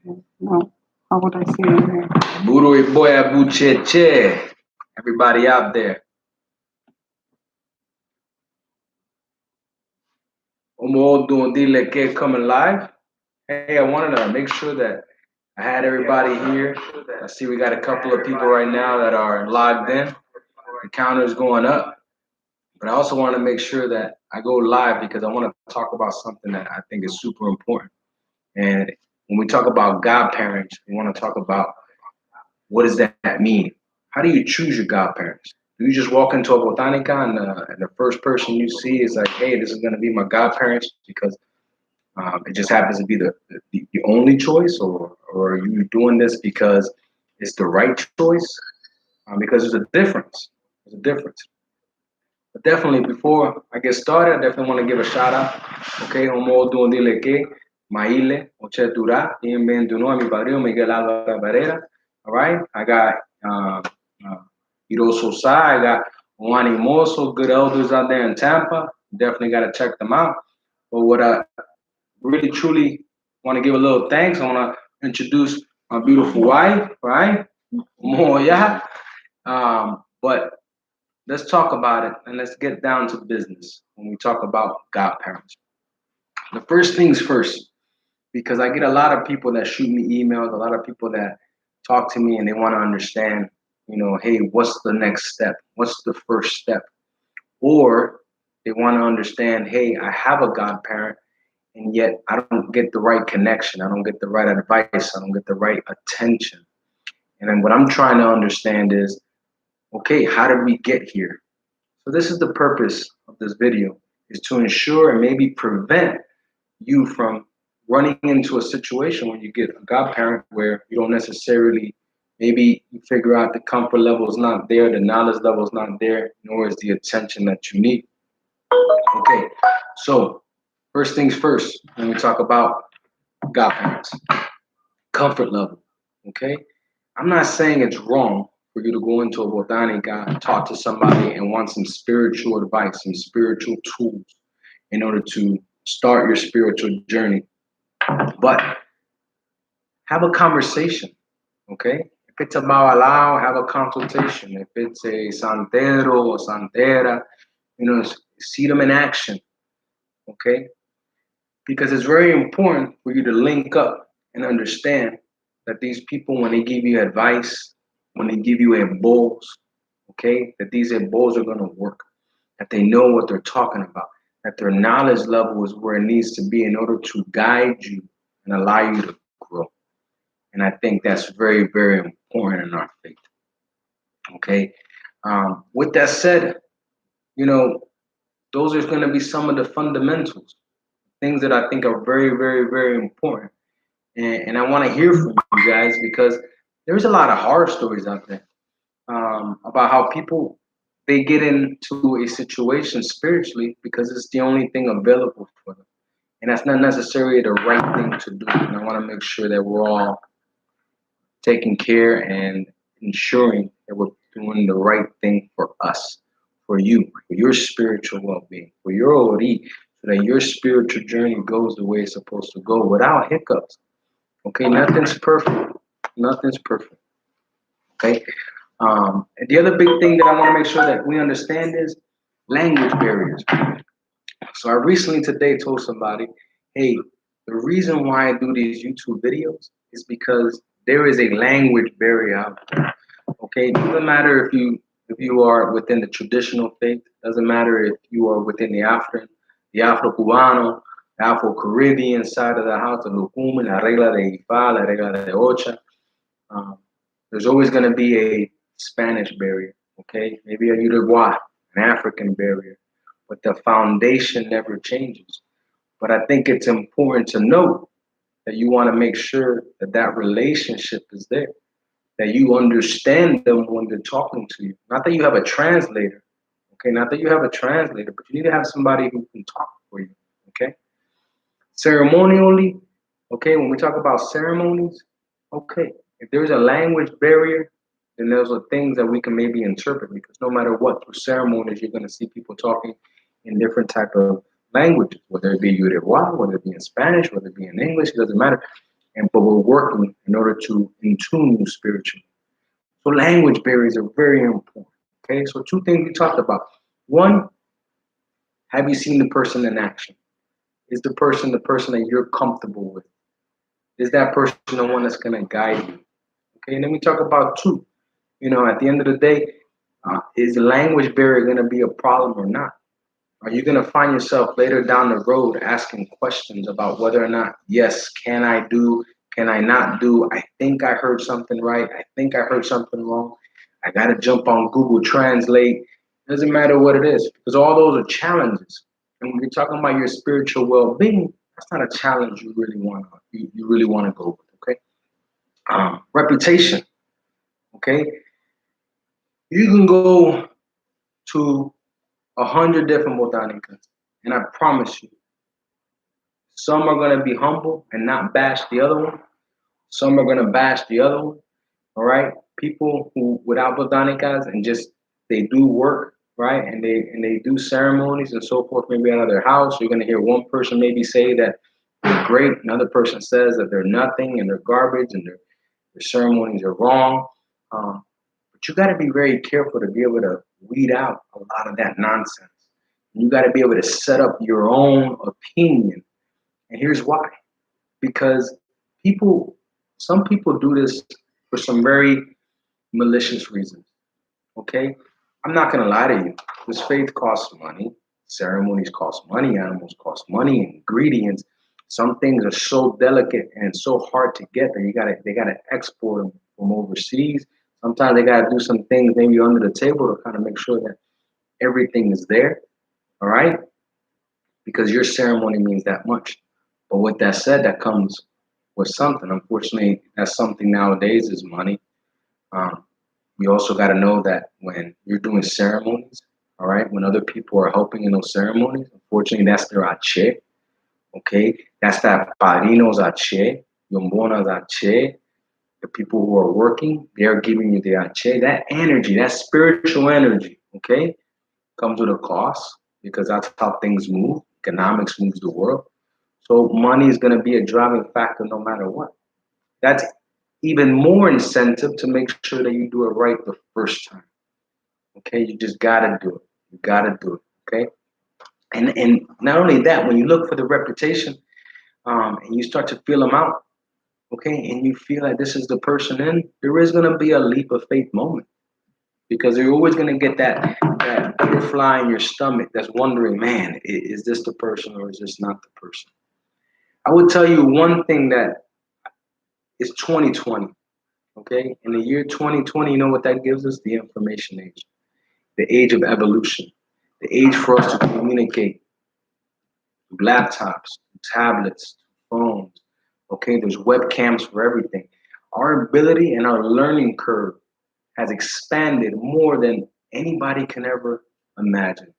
No, how would I say it here? Buru Boya Bucheche. Everybody out there. Omo doing Dile K coming live. Hey, I wanted to make sure that I had everybody here. I see we got a couple of people right now that are logged in. The counter is going up. But I also want to make sure that I go live because I want to talk about something that I think is super important. And when we talk about godparents, we want to talk about what does that mean? How do you choose your godparents? Do you just walk into a botanica and the first person you see is like, hey, this is going to be my godparents because it just happens to be the only choice, or are you doing this because it's the right choice? Because there's a difference. There's a difference. But definitely, before I get started, I definitely want to give a shout out. Okay, Homo Dile que Maile, Oche Dura, bienvenido a mi padrino Miguel Álvarez Barrera. All right, I got uh, Hiro Sosa, I got Juan Moso, good elders out there in Tampa. Definitely got to check them out. But what I really truly want to give a little thanks, I want to introduce my beautiful wife, right? Moya. But let's talk about it and let's get down to business when we talk about godparents. The first things first, because I get a lot of people that shoot me emails, a lot of people that talk to me and they want to understand, hey, what's the next step? What's the first step? Or they want to understand, hey, I have a godparent and yet I don't get the right connection. I don't get the right advice. I don't get the right attention. And then what I'm trying to understand is, okay, how did we get here? So this is the purpose of this video, is to ensure and maybe prevent you from running into a situation where you get a godparent where you don't necessarily, maybe you figure out the comfort level is not there, the knowledge level is not there, nor is the attention that you need. Okay, so first things first, when we talk about godparents, comfort level. Okay, I'm not saying it's wrong for you to go into a botanica, talk to somebody, and want some spiritual advice, some spiritual tools in order to start your spiritual journey. But have a conversation, okay? If it's a babalao, have a consultation. If it's a santero or santera, see them in action, okay? Because it's very important for you to link up and understand that these people, when they give you advice, when they give you a bowls, okay, that these bowls are going to work, that they know what they're talking about, that their knowledge level is where it needs to be in order to guide you and allow you to grow. And I think that's very, very important in our faith. Okay. With that said, those are going to be some of the fundamentals, things that I think are very, very, very important. And I want to hear from you guys because there's a lot of horror stories out there about how people they get into a situation spiritually because it's the only thing available for them, and that's not necessarily the right thing to do. And I want to make sure that we're all taking care and ensuring that we're doing the right thing for us, for you, for your spiritual well-being, for your ori, so that your spiritual journey goes the way it's supposed to go without hiccups. Okay, nothing's perfect. Nothing's perfect. Okay. And the other big thing that I want to make sure that we understand is language barriers. So I recently today told somebody, hey, the reason why I do these YouTube videos is because there is a language barrier out there. Okay, it doesn't matter if you are within the traditional faith. Doesn't matter if you are within the Afro-Cubano, the Afro-Caribbean side of the house, the Lucuma, la regla de Ifa, la regla de Ocha. There's always going to be a Spanish barrier, okay? Maybe a Uruguay, an African barrier, but the foundation never changes. But I think it's important to note that you want to make sure that that relationship is there, that you understand them when they're talking to you. Not that you have a translator, okay? Not that you have a translator, but you need to have somebody who can talk for you, okay? Ceremonially, okay, when we talk about ceremonies, okay, if there's a language barrier, then those are things that we can maybe interpret because no matter what, through ceremonies, you're going to see people talking in different type of languages, whether it be Uruguay, whether it be in Spanish, whether it be in English, it doesn't matter. but we're working in order to tune you spiritually. So language barriers are very important. Okay, so two things we talked about. One, have you seen the person in action? Is the person that you're comfortable with? Is that person the one that's going to guide you? Okay, and then we talk about two. At the end of the day, is the language barrier going to be a problem or not? Are you going to find yourself later down the road asking questions about whether or not, yes, can I do, can I not do? I think I heard something right. I think I heard something wrong. I got to jump on Google Translate. Doesn't matter what it is, because all those are challenges. And when you're talking about your spiritual well-being, that's not a challenge you really want to go with. Okay, reputation. Okay, you can go to 100 different botanicas, and I promise you, some are going to be humble and not bash the other one. Some are going to bash the other one. All right, people who without botanicas and just they do work, right, and they do ceremonies and so forth, maybe out of their house. You're going to hear one person maybe say that they're great, another person says that they're nothing and they're garbage and their ceremonies are wrong. But you got to be very careful to be able to weed out a lot of that nonsense. You got to be able to set up your own opinion. And here's why. Because some people do this for some very malicious reasons. Okay? I'm not going to lie to you. This faith costs money. Ceremonies cost money. Animals cost money. Ingredients. Some things are so delicate and so hard to get that they gotta export them from overseas. Sometimes they gotta do some things maybe under the table to kind of make sure that everything is there. All right, because your ceremony means that much. But with that said, that comes with something. Unfortunately, that something nowadays is money. Um, you also got to know that when you're doing ceremonies, all right, when other people are helping in those ceremonies, unfortunately, that's their ache. Okay, that's that padrinos ache, yombonas ache. The people who are working, they're giving you the ache. That energy, that spiritual energy, okay, comes with a cost because that's how things move. Economics moves the world. So money is going to be a driving factor no matter what. That's even more incentive to make sure that you do it right the first time. Okay, you just gotta do it. You gotta do it. Okay, and not only that, when you look for the reputation, and you start to feel them out, okay, and you feel like this is the person in, there is gonna be a leap of faith moment because you're always gonna get that butterfly in your stomach that's wondering, man, is this the person or is this not the person? I would tell you one thing that is 2020. Okay, in the year 2020, you know what that gives us? The information age, the age of evolution, the age for us to communicate through laptops, tablets, phones. Okay, there's webcams for everything. Our ability and our learning curve has expanded more than anybody can ever imagine.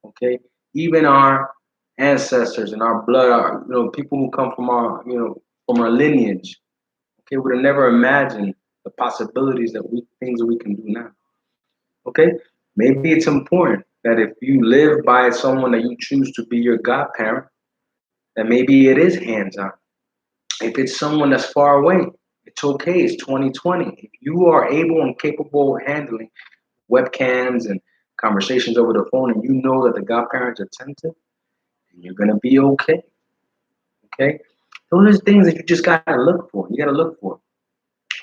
Okay, even our ancestors and our blood, people who come from from our lineage, okay, would have never imagined the possibilities things that we can do now. Okay, maybe it's important that if you live by someone that you choose to be your godparent, that maybe it is hands-on. If it's someone that's far away, it's okay. It's 2020. If you are able and capable of handling webcams and conversations over the phone, and you know that the godparents are attentive, you're gonna be okay. Okay, those are things that you just gotta look for. You gotta look for.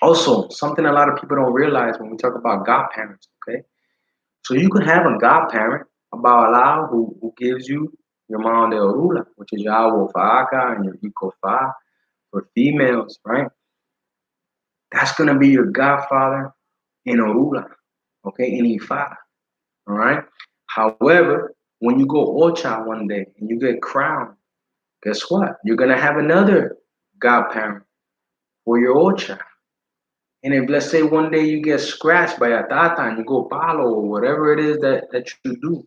Also, something a lot of people don't realize when we talk about godparents. Okay, so you could have a godparent, a Babalao, who gives you your mom de Orula, which is your Awofaka and your Ikofa for females, right? That's gonna be your godfather in Orula, okay, in Ifa, all right? However, when you go Ocha one day and you get crowned, guess what? You're gonna have another godparent for your Ocha. And if let's say one day you get scratched by a tata and you go Palo or whatever it is that you do,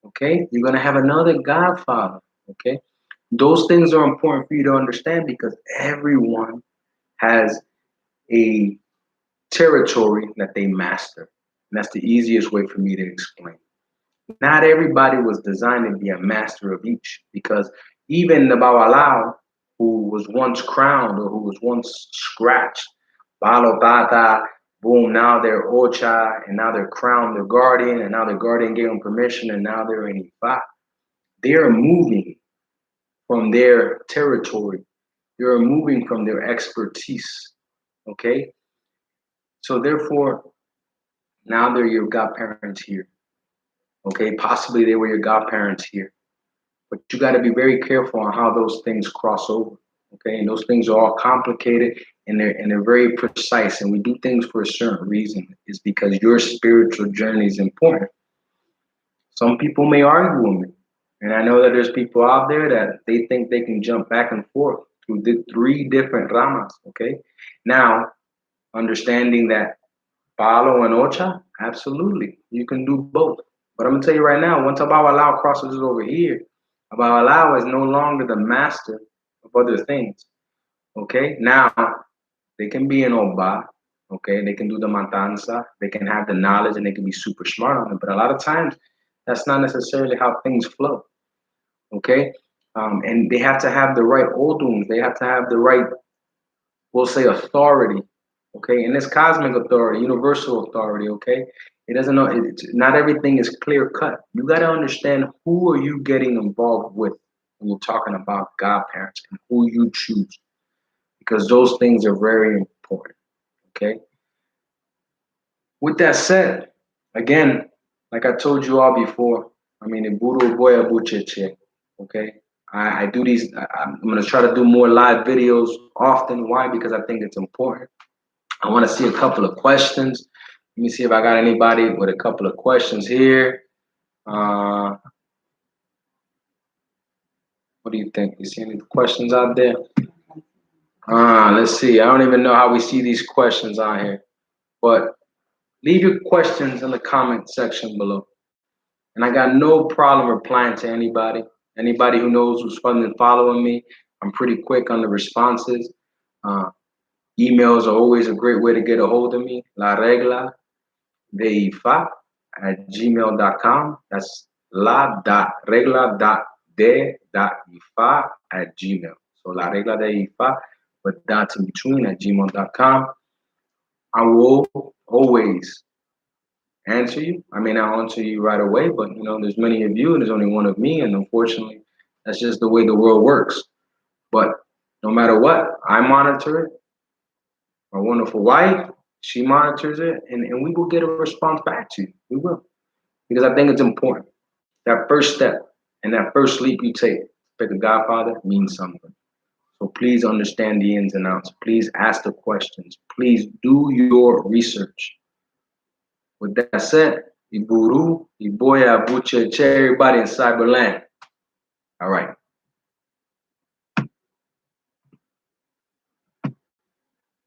okay, you're gonna have another godfather, okay? Those things are important for you to understand because everyone has a territory that they master. And that's the easiest way for me to explain. Not everybody was designed to be a master of each because even the Babalao who was once crowned or who was once scratched. Palo, Tata, boom, now they're Ocha, and now they're crowned their guardian, and now their guardian gave them permission, and now they're in Ifa. They're moving from their territory. They're moving from their expertise. Okay? So therefore, now they're your godparents here. Okay? Possibly they were your godparents here. But you got to be very careful on how those things cross over. Okay? And those things are all complicated and they're very precise. And we do things for a certain reason. It's because your spiritual journey is important. Some people may argue with me. And I know that there's people out there that they think they can jump back and forth through the 3 different ramas. Okay? Now, understanding that Palo and Ocha, absolutely, you can do both. But I'm gonna tell you right now, once Abawalao crosses it over here, Abawalao is no longer the master of other things. Okay, now they can be an Oba. Okay, they can do the matanza, they can have the knowledge, and they can be super smart on it. But a lot of times, that's not necessarily how things flow. Okay, and they have to have the right oduns. They have to have the right, we'll say, authority. Okay, and it's cosmic authority, universal authority. Okay, it doesn't know. Not everything is clear cut. You got to understand who are you getting involved with when you're talking about godparents and who you choose, because those things are very important. Okay. With that said, again, like I told you all before, I mean, Iburu Boya Bucheche. Okay. I do these. I'm going to try to do more live videos often. Why? Because I think it's important. I want to see a couple of questions. Let me see if I got anybody with a couple of questions here. What do you think? You see any questions out there? Let's see. I don't even know how we see these questions on here. But leave your questions in the comment section below. And I got no problem replying to anybody. Anybody who knows who's been following me, I'm pretty quick on the responses. Emails are always a great way to get a hold of me. La regla de ifa at gmail.com. That's la.regla.de.ifa at gmail. So la regla de ifa with dots in between at gmail.com. I will always answer you. I may not answer you right away, but there's many of you and there's only one of me, and unfortunately, that's just the way the world works. But no matter what, I monitor it. My wonderful wife, she monitors it, and we will get a response back to you. We will, because I think it's important. That first step and that first leap you take to pick a godfather means something. So please understand the ins and outs. Please ask the questions. Please do your research. With that said, Iburu, Iboya, Buche, everybody in Cyberland. All right.